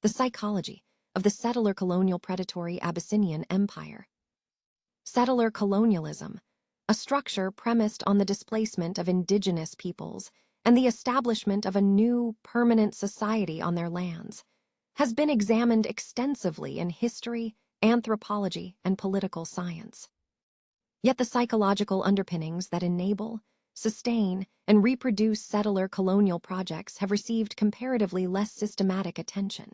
The psychology of the settler colonial predatory Abyssinian Empire. Settler colonialism, a structure premised on the displacement of indigenous peoples and the establishment of a new, permanent society on their lands, has been examined extensively in history, anthropology, and political science. Yet the psychological underpinnings that enable, sustain, and reproduce settler colonial projects have received comparatively less systematic attention.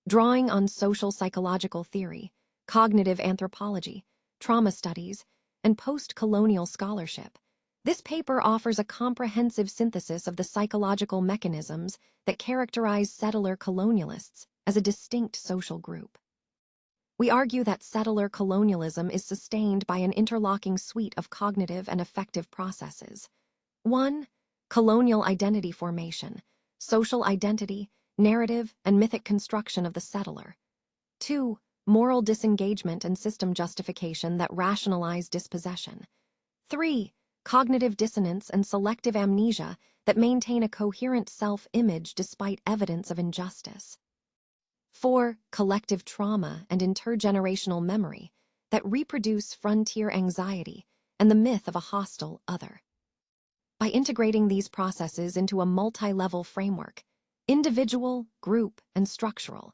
Drawing on social psychological theory, cognitive anthropology, trauma studies, and post-colonial scholarship, this paper offers a comprehensive synthesis of the psychological mechanisms that characterize settler colonialists as a distinct social group. We argue that settler colonialism is sustained by an interlocking suite of cognitive and affective processes. 1. Colonial identity formation, social identity, narrative, and mythic construction of the settler. 2. Moral disengagement and system justification that rationalize dispossession. 3. Cognitive dissonance and selective amnesia that maintain a coherent self-image despite evidence of injustice. 4. Collective trauma and intergenerational memory that reproduce frontier anxiety and the myth of a hostile other. By integrating these processes into a multi-level framework, individual, group, and structural,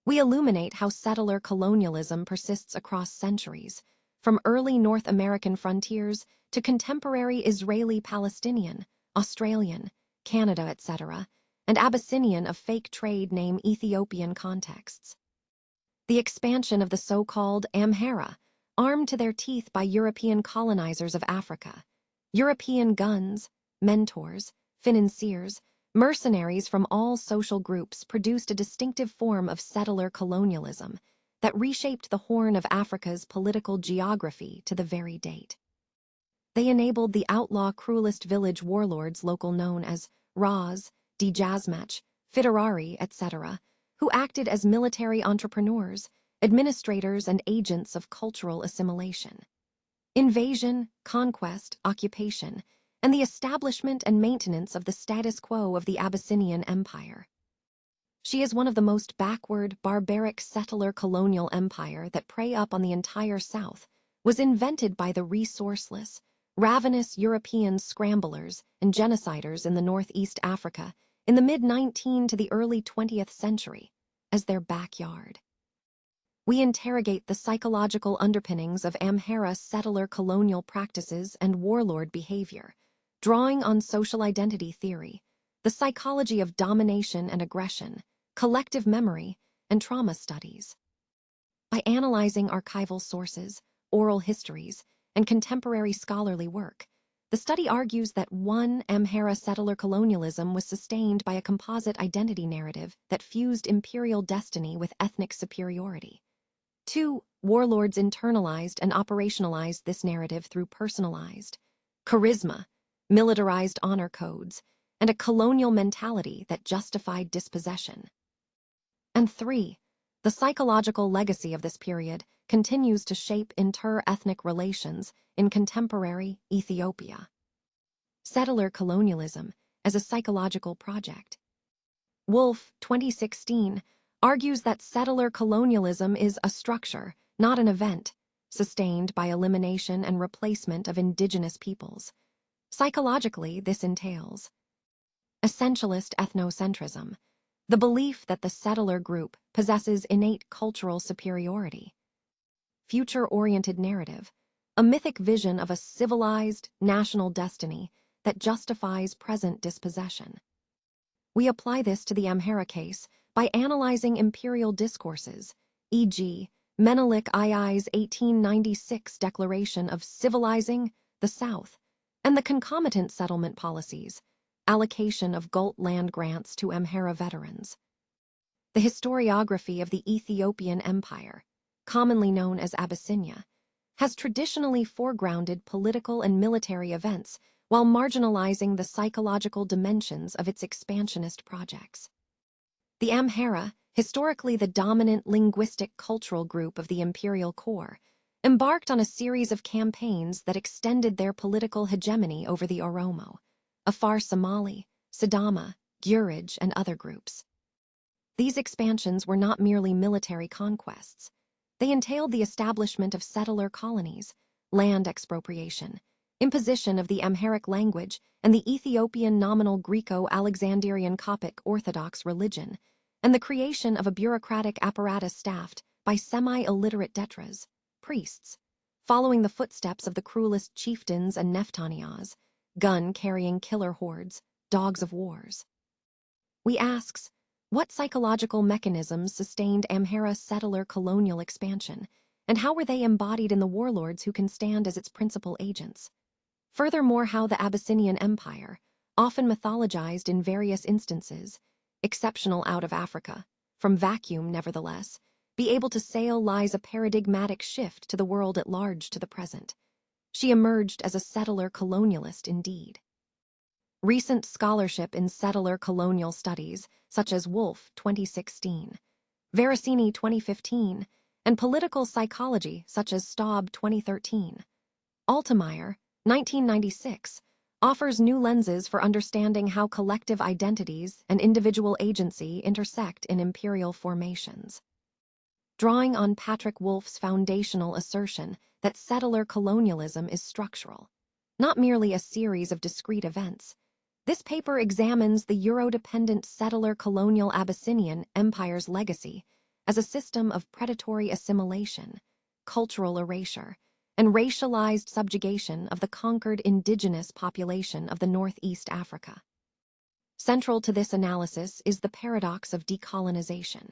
we illuminate how settler colonialism persists across centuries, from early North American frontiers to contemporary Israeli-Palestinian, Australian, Canada, etc., and Abyssinian of fake trade name Ethiopian contexts. The expansion of the so-called Amhara, armed to their teeth by European colonizers of Africa, European guns, mentors, financiers, mercenaries from all social groups produced a distinctive form of settler colonialism that reshaped the Horn of Africa's political geography to the very date. They enabled the outlaw cruelist village warlords local known as Ras, 𝐔𝐬𝐲𝐶, Fiterari, etc., who acted as military entrepreneurs, administrators, and agents of cultural assimilation. Invasion, conquest, occupation, and the establishment and maintenance of the status quo of the Abyssinian Empire. She is one of the most backward, barbaric settler colonial empire that prey up on the entire South, was invented by the resourceless, ravenous European scramblers and genociders in the Northeast Africa in the mid-19th to the early 20th century as their backyard. We interrogate the psychological underpinnings of Amhara settler colonial practices and warlord behavior, drawing on social identity theory, the psychology of domination and aggression, collective memory, and trauma studies. By analyzing archival sources, oral histories, and contemporary scholarly work, the study argues that 1. Amhara settler colonialism was sustained by a composite identity narrative that fused imperial destiny with ethnic superiority. 2. Warlords internalized and operationalized this narrative through personalized charisma, militarized honor codes, and a colonial mentality that justified dispossession. And 3. The psychological legacy of this period continues to shape inter-ethnic relations in contemporary Ethiopia. Settler colonialism as a psychological project. Wolf, 2016, argues that settler colonialism is a structure, not an event, sustained by elimination and replacement of indigenous peoples. Psychologically, this entails essentialist ethnocentrism, the belief that the settler group possesses innate cultural superiority. Future-oriented narrative, a mythic vision of a civilized, national destiny that justifies present dispossession. We apply this to the Amhara case by analyzing imperial discourses, e.g., Menelik II's 1896 declaration of civilizing the South, and the concomitant settlement policies, allocation of Gult land grants to Amhara veterans. The historiography of the Ethiopian Empire, commonly known as Abyssinia, has traditionally foregrounded political and military events while marginalizing the psychological dimensions of its expansionist projects. The Amhara, historically the dominant linguistic cultural group of the imperial core, embarked on a series of campaigns that extended their political hegemony over the Oromo, Afar Somali, Sidama, 𝐒𝐬𝐲𝐬𝐬𝐢𝐧𝐢, and other groups. These expansions were not merely military conquests. They entailed the establishment of settler colonies, land expropriation, imposition of the Amharic language and the Ethiopian nominal Greco-Alexandrian Coptic Orthodox religion, and the creation of a bureaucratic apparatus staffed by semi-illiterate detras, priests, following the footsteps of the cruelest chieftains and Neftaniahs, gun-carrying killer hordes, dogs of wars. We asks, what psychological mechanisms sustained Amhara settler colonial expansion, and how were they embodied in the warlords who can stand as its principal agents? Furthermore, how the Abyssinian Empire, often mythologized in various instances, exceptional out of Africa, from vacuum nevertheless, be able to sail lies a paradigmatic shift to the world at large to the present. She emerged as a settler colonialist indeed. Recent scholarship in settler colonial studies, such as Wolf 2016, Veracini 2015, and political psychology such as Staub 2013, Altemeyer 1996, offers new lenses for understanding how collective identities and individual agency intersect in imperial formations. Drawing on Patrick Wolf's foundational assertion that settler colonialism is structural, not merely a series of discrete events, this paper examines the Euro-dependent settler colonial Abyssinian Empire's legacy as a system of predatory assimilation, cultural erasure, and racialized subjugation of the conquered indigenous population of the Northeast Africa. Central to this analysis is the paradox of decolonization.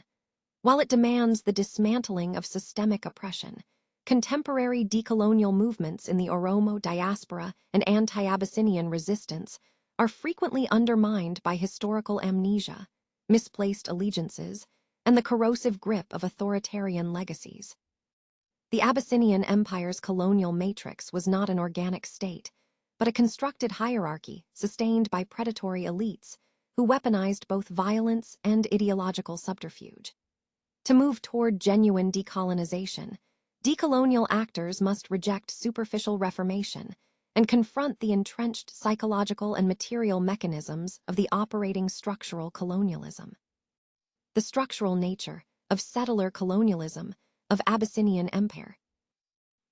While it demands the dismantling of systemic oppression, contemporary decolonial movements in the Oromo diaspora and anti-Abyssinian resistance are frequently undermined by historical amnesia, misplaced allegiances, and the corrosive grip of authoritarian legacies. The Abyssinian Empire's colonial matrix was not an organic state, but a constructed hierarchy sustained by predatory elites who weaponized both violence and ideological subterfuge. To move toward genuine decolonization, decolonial actors must reject superficial reformation and confront the entrenched psychological and material mechanisms of the operating structural colonialism. The structural nature of settler colonialism of Abyssinian Empire.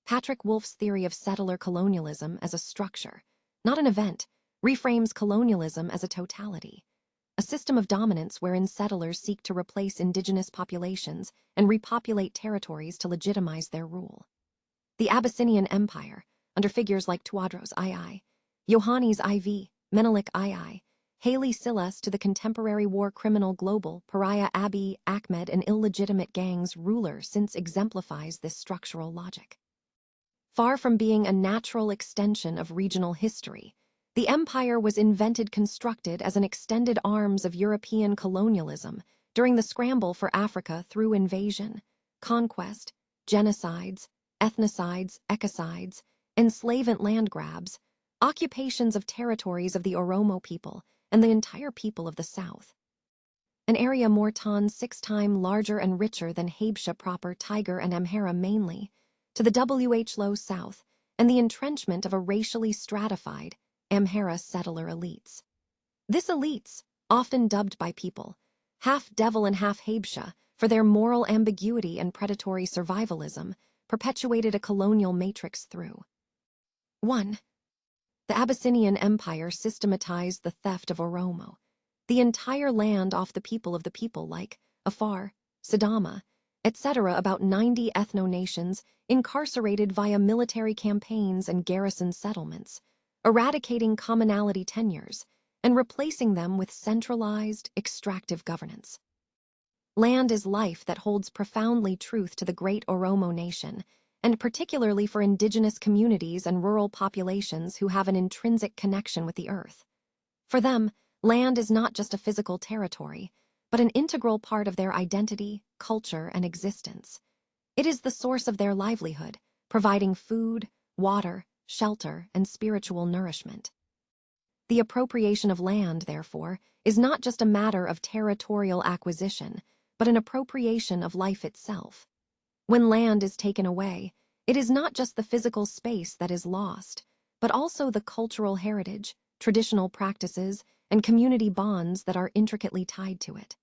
Patrick Wolf's theory of settler colonialism as a structure, not an event, reframes colonialism as a totality, a system of dominance wherein settlers seek to replace indigenous populations and repopulate territories to legitimize their rule. The Abyssinian Empire, under figures like Tewodros II, Yohannes IV, Menelik II, Haile Selassie to the contemporary war criminal global pariah Abiy Ahmed and illegitimate gangs ruler since exemplifies this structural logic. Far from being a natural extension of regional history, the empire was constructed as an extended arms of European colonialism during the scramble for Africa through invasion, conquest, genocides, ethnicides, ecocides, enslavement land grabs, occupations of territories of the Oromo people and the entire people of the South. An area more than 6 times larger and richer than Habesha proper, Tiger and Amhara mainly, to the 𝐏𝐬𝐲𝐬𝐲 south, and the entrenchment of a racially stratified Amhara settler elites. This elites, often dubbed by people, half devil and half Habesha, for their moral ambiguity and predatory survivalism, perpetuated a colonial matrix through 1. The Abyssinian Empire systematized the theft of Oromo, the entire land off the people of the people like Afar, Sidama, etc. About 90 ethno-nations incarcerated via military campaigns and garrison settlements, eradicating commonality tenures and replacing them with centralized, extractive governance. Land is life that holds profoundly truth to the great Oromo nation, and particularly for indigenous communities and rural populations who have an intrinsic connection with the earth. For them, land is not just a physical territory, but an integral part of their identity, culture, and existence. It is the source of their livelihood, providing food, water, shelter, and spiritual nourishment. The appropriation of land, therefore, is not just a matter of territorial acquisition, but an appropriation of life itself. When land is taken away, it is not just the physical space that is lost, but also the cultural heritage, traditional practices, and community bonds that are intricately tied to it.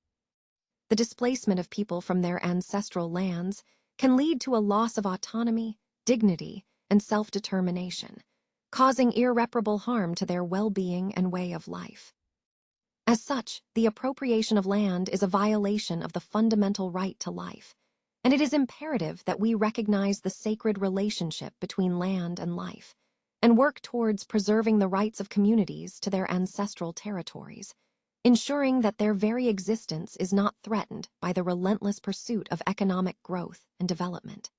the displacement of people from their ancestral lands can lead to a loss of autonomy, dignity, and self-determination, causing irreparable harm to their well-being and way of life. As such, the appropriation of land is a violation of the fundamental right to life, and it is imperative that we recognize the sacred relationship between land and life, and work towards preserving the rights of communities to their ancestral territories, ensuring that their very existence is not threatened by the relentless pursuit of economic growth and development.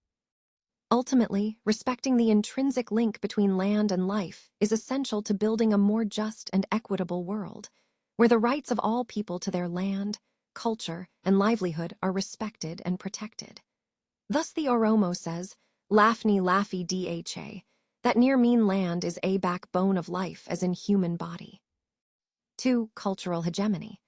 Ultimately, respecting the intrinsic link between land and life is essential to building a more just and equitable world, where the rights of all people to their land, culture, and livelihood are respected and protected. Thus the Oromo says, Lafni Lafi Dha, that near mean land is a backbone of life as in human body. 2. Cultural hegemony.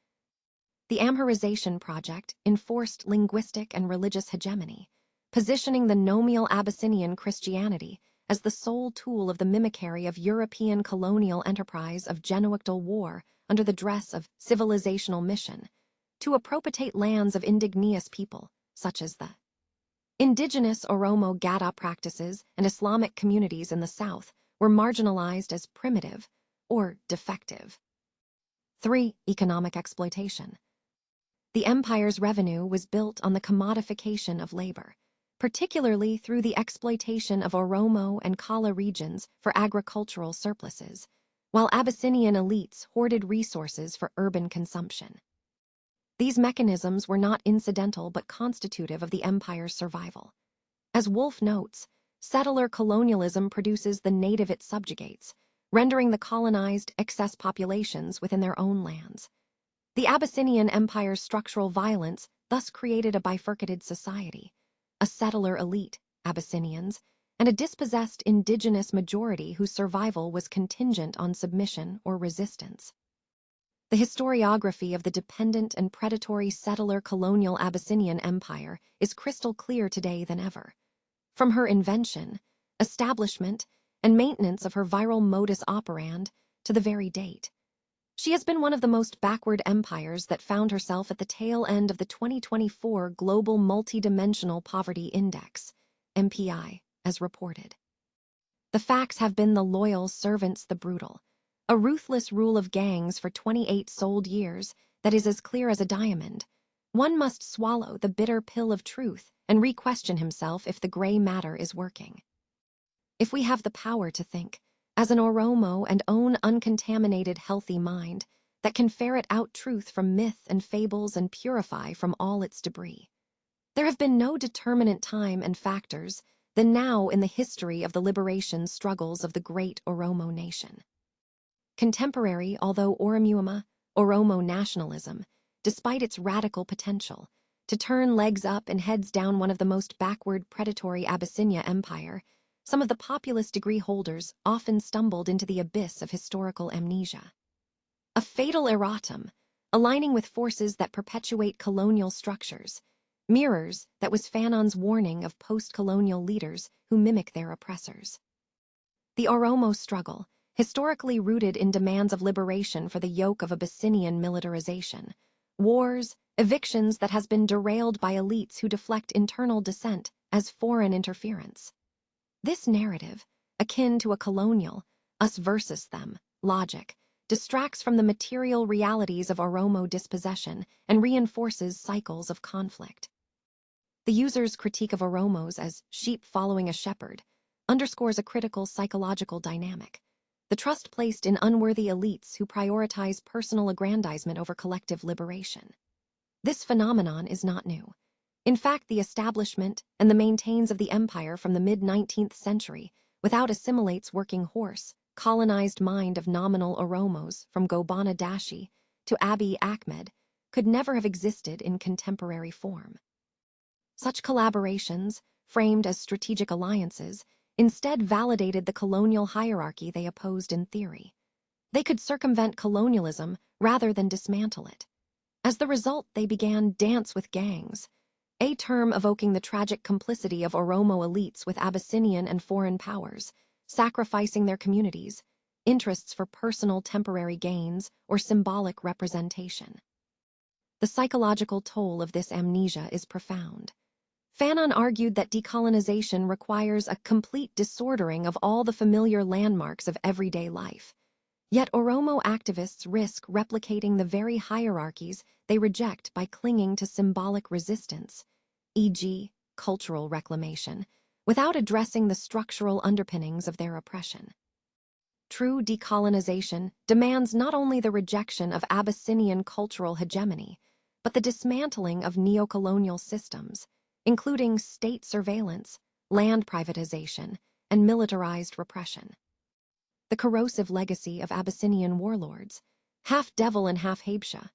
The Amharization Project enforced linguistic and religious hegemony, positioning the nominal Abyssinian Christianity as the sole tool of the mimicry of European colonial enterprise of 𝐏𝐬𝐲𝐜𝐴 war under the dress of civilizational mission, to appropriate lands of indigenous people, such as the indigenous Oromo Gada practices and Islamic communities in the south were marginalized as primitive or defective. 3. Economic exploitation. The empire's revenue was built on the commodification of labor, particularly through the exploitation of Oromo and Kala regions for agricultural surpluses, while Abyssinian elites hoarded resources for urban consumption. These mechanisms were not incidental but constitutive of the empire's survival. As Wolfe notes, settler colonialism produces the native it subjugates, rendering the colonized excess populations within their own lands. The Abyssinian Empire's structural violence thus created a bifurcated society, a settler elite, Abyssinians, and a dispossessed indigenous majority whose survival was contingent on submission or resistance. The historiography of the dependent and predatory settler colonial Abyssinian Empire is crystal clear today than ever. From her invention, establishment, and maintenance of her viral modus operandi to the very date, she has been one of the most backward empires that found herself at the tail end of the 2024 Global Multidimensional Poverty Index, MPI, as reported. The facts have been the loyal servants the brutal, a ruthless rule of gangs for 28 sold years that is as clear as a diamond. One must swallow the bitter pill of truth and re-question himself if the gray matter is working. If we have the power to think, as an Oromo, and own uncontaminated healthy mind that can ferret out truth from myth and fables and purify from all its debris, there have been no determinate time and factors than now in the history of the liberation struggles of the great Oromo nation. Contemporary, although Oromo nationalism, despite its radical potential to turn legs up and heads down one of the most backward predatory Abyssinia empire, some of the populist degree holders often stumbled into the abyss of historical amnesia. A fatal erratum, aligning with forces that perpetuate colonial structures, mirrors that was Fanon's warning of post-colonial leaders who mimic their oppressors. The Oromo struggle, historically rooted in demands of liberation for the yoke of Abyssinian militarization, wars, evictions that has been derailed by elites who deflect internal dissent as foreign interference. This narrative, akin to a colonial, us versus them, logic, distracts from the material realities of Oromo dispossession and reinforces cycles of conflict. The user's critique of Oromos as sheep following a shepherd underscores a critical psychological dynamic, the trust placed in unworthy elites who prioritize personal aggrandizement over collective liberation. This phenomenon is not new. In fact, the establishment and the maintains of the empire from the mid-19th century without assimilates working horse, colonized mind of nominal Oromos from Gobana Dashi to Abiy Ahmed could never have existed in contemporary form. Such collaborations, framed as strategic alliances, instead validated the colonial hierarchy they opposed in theory. They could circumvent colonialism rather than dismantle it. As the result, they began dance with gangs, a term evoking the tragic complicity of Oromo elites with Abyssinian and foreign powers, sacrificing their communities, interests for personal temporary gains or symbolic representation. The psychological toll of this amnesia is profound. Fanon argued that decolonization requires a complete disordering of all the familiar landmarks of everyday life. Yet Oromo activists risk replicating the very hierarchies they reject by clinging to symbolic resistance, e.g., cultural reclamation, without addressing the structural underpinnings of their oppression. True decolonization demands not only the rejection of Abyssinian cultural hegemony, but the dismantling of neocolonial systems, including state surveillance, land privatization, and militarized repression. The corrosive legacy of Abyssinian warlords, half devil and half 𝐏𝐬𝐲𝐿.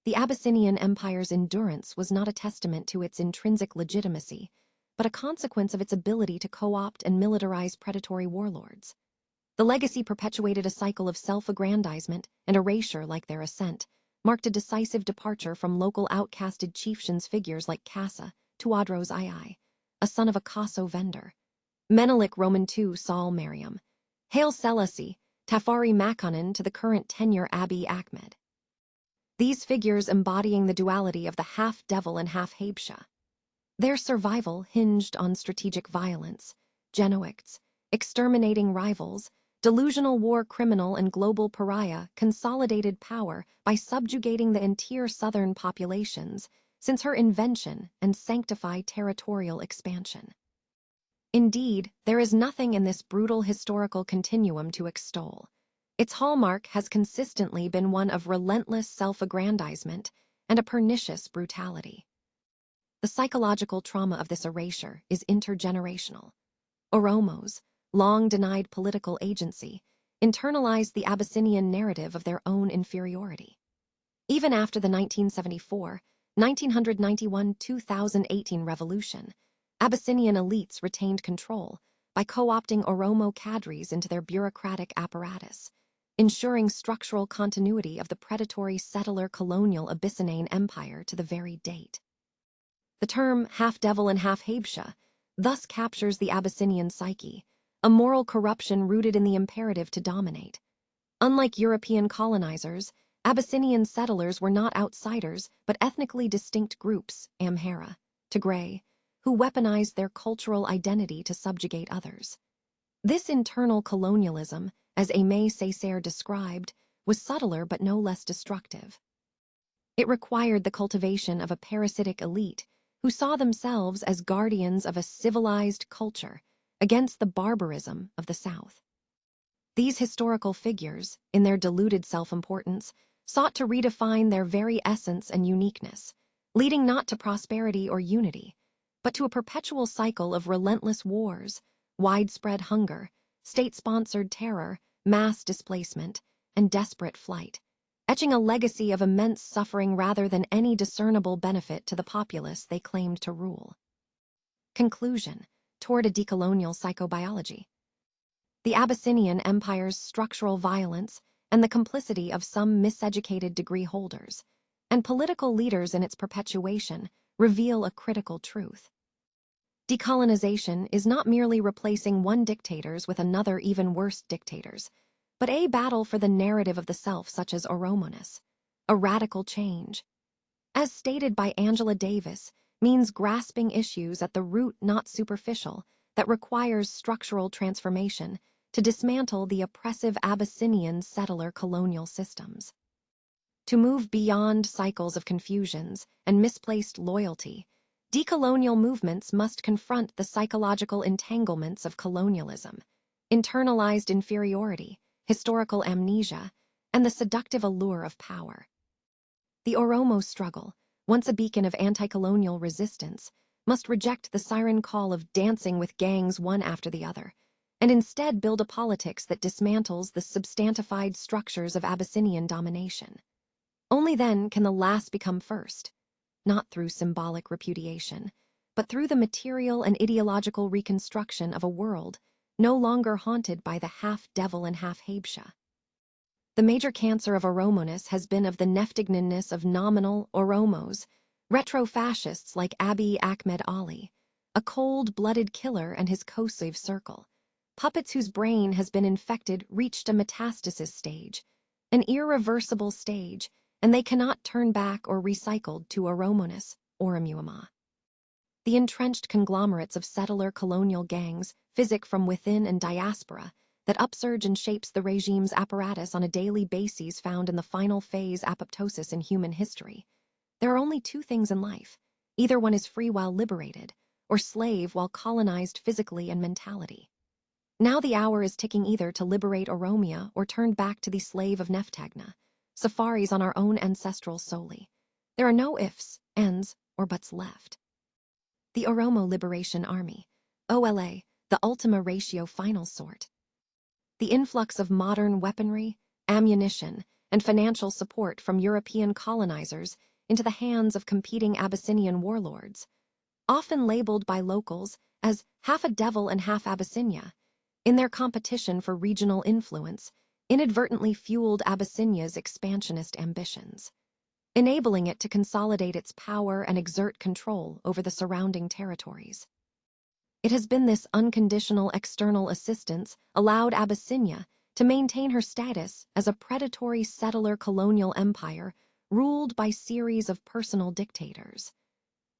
The Abyssinian Empire's endurance was not a testament to its intrinsic legitimacy, but a consequence of its ability to co-opt and militarize predatory warlords. The legacy perpetuated a cycle of self-aggrandizement and erasure like their ascent, marked a decisive departure from local outcasted chieftains figures like 𝐏𝐬𝐲𝐻𝐬𝐲𝐜, a son of a Koso vendor, Menelik Roman II Saul Mariam, Haile Selassie, Tafari Makonnen to the current tenure Abiy Ahmed. These figures embodying the duality of the half-devil and half-𝐏𝐬𝐲𝐿. Their survival hinged on strategic violence, genoids, exterminating rivals, delusional war criminal and global pariah consolidated power by subjugating the entire southern populations since her invention and sanctified territorial expansion. Indeed, there is nothing in this brutal historical continuum to extol. Its hallmark has consistently been one of relentless self-aggrandizement and a pernicious brutality. The psychological trauma of this erasure is intergenerational. Oromos, long denied political agency, internalized the Abyssinian narrative of their own inferiority. Even after the 1974, 1991-2018 revolution, Abyssinian elites retained control by co-opting Oromo cadres into their bureaucratic apparatus, ensuring structural continuity of the predatory settler colonial Abyssinian empire to the very date. The term half-devil and half-𝐏𝐬𝐲𝐿 thus captures the Abyssinian psyche, a moral corruption rooted in the imperative to dominate. Unlike European colonizers, Abyssinian settlers were not outsiders but ethnically distinct groups, Amhara, Tigray, who weaponized their cultural identity to subjugate others. This internal colonialism, as Aimé Césaire described, was subtler but no less destructive. It required the cultivation of a parasitic elite who saw themselves as guardians of a civilized culture against the barbarism of the South. These historical figures, in their diluted self-importance, sought to redefine their very essence and uniqueness, leading not to prosperity or unity, but to a perpetual cycle of relentless wars, widespread hunger, state-sponsored terror, mass displacement, and desperate flight, etching a legacy of immense suffering rather than any discernible benefit to the populace they claimed to rule. Conclusion: toward a decolonial psychobiology. The Abyssinian Empire's structural violence and the complicity of some miseducated degree holders and political leaders in its perpetuation reveal a critical truth. Decolonization is not merely replacing one dictators with another even worse dictators, but a battle for the narrative of the self such as Oromoness, a radical change. As stated by Angela Davis, means grasping issues at the root not superficial that requires structural transformation to dismantle the oppressive Abyssinian settler colonial systems. To move beyond cycles of confusions and misplaced loyalty, decolonial movements must confront the psychological entanglements of colonialism, internalized inferiority, historical amnesia, and the seductive allure of power. The Oromo struggle, once a beacon of anti-colonial resistance, must reject the siren call of dancing with gangs one after the other, and instead build a politics that dismantles the substantified structures of Abyssinian domination. Only then can the last become first, not through symbolic repudiation, but through the material and ideological reconstruction of a world no longer haunted by the half-devil and half-𝐏𝐬𝐲𝐿. The major cancer of Oromoness has been of the neftigness of nominal Oromos, retro-fascists like Abiy Ahmed Ali, a cold-blooded killer and his 𝐂𝐬𝐲𝐬𝐿 circle, puppets whose brain has been infected reached a metastasis stage, an irreversible stage, and they cannot turn back or recycled to Oromonis or Oromuama. The entrenched conglomerates of settler colonial gangs, physic from within and diaspora, that upsurge and shapes the regime's apparatus on a daily basis found in the final phase apoptosis in human history. There are only two things in life. Either one is free while liberated, or slave while colonized physically and mentality. Now the hour is ticking either to liberate Oromia or turn back to the slave of Neftagna, safaris on our own ancestral solely. There are no ifs, ands, or buts left. The Oromo Liberation Army, OLA, the Ultima Ratio final sort. The influx of modern weaponry, ammunition, and financial support from European colonizers into the hands of competing Abyssinian warlords, often labeled by locals as half a devil and half Abyssinia, in their competition for regional influence, inadvertently fueled Abyssinia's expansionist ambitions, enabling it to consolidate its power and exert control over the surrounding territories. It has been this unconditional external assistance allowed Abyssinia to maintain her status as a predatory settler colonial empire ruled by series of personal dictators.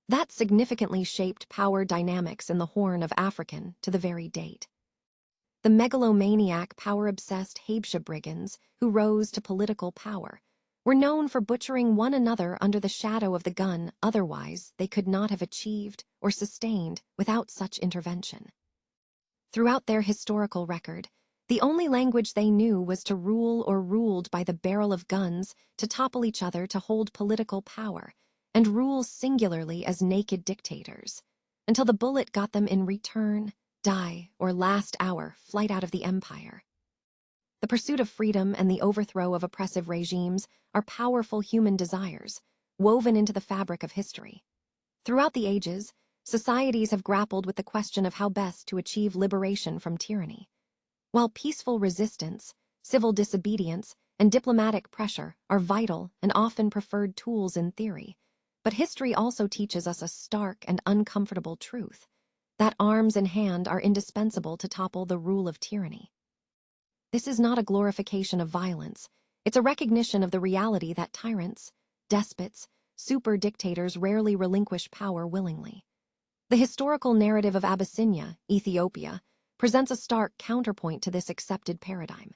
That significantly shaped power dynamics in the Horn of African to the very date. The megalomaniac, power-obsessed Habesha brigands who rose to political power were known for butchering one another under the shadow of the gun otherwise they could not have achieved or sustained without such intervention. Throughout their historical record, the only language they knew was to rule or ruled by the barrel of guns to topple each other to hold political power and rule singularly as naked dictators, until the bullet got them in return, die, or last hour flight out of the empire. The pursuit of freedom and the overthrow of oppressive regimes are powerful human desires, woven into the fabric of history. Throughout the ages, societies have grappled with the question of how best to achieve liberation from tyranny. While peaceful resistance, civil disobedience, and diplomatic pressure are vital and often preferred tools in theory, but history also teaches us a stark and uncomfortable truth, that arms in hand are indispensable to topple the rule of tyranny. This is not a glorification of violence, it's a recognition of the reality that tyrants, despots, super-dictators rarely relinquish power willingly. The historical narrative of Abyssinia, Ethiopia, presents a stark counterpoint to this accepted paradigm.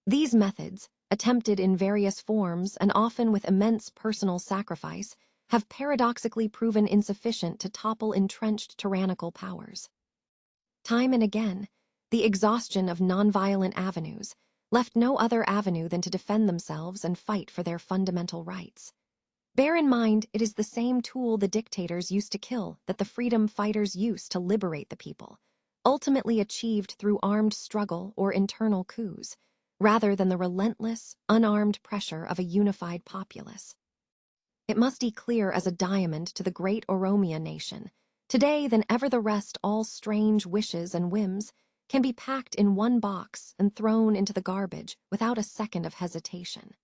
These methods, attempted in various forms and often with immense personal sacrifice, have paradoxically proven insufficient to topple entrenched tyrannical powers. Time and again, the exhaustion of nonviolent avenues left no other avenue than to defend themselves and fight for their fundamental rights. Bear in mind, it is the same tool the dictators used to kill that the freedom fighters used to liberate the people, ultimately achieved through armed struggle or internal coups, rather than the relentless, unarmed pressure of a unified populace. It must be clear as a diamond to the great Oromia nation, today than ever the rest all strange wishes and whims can be packed in one box and thrown into the garbage without a second of hesitation.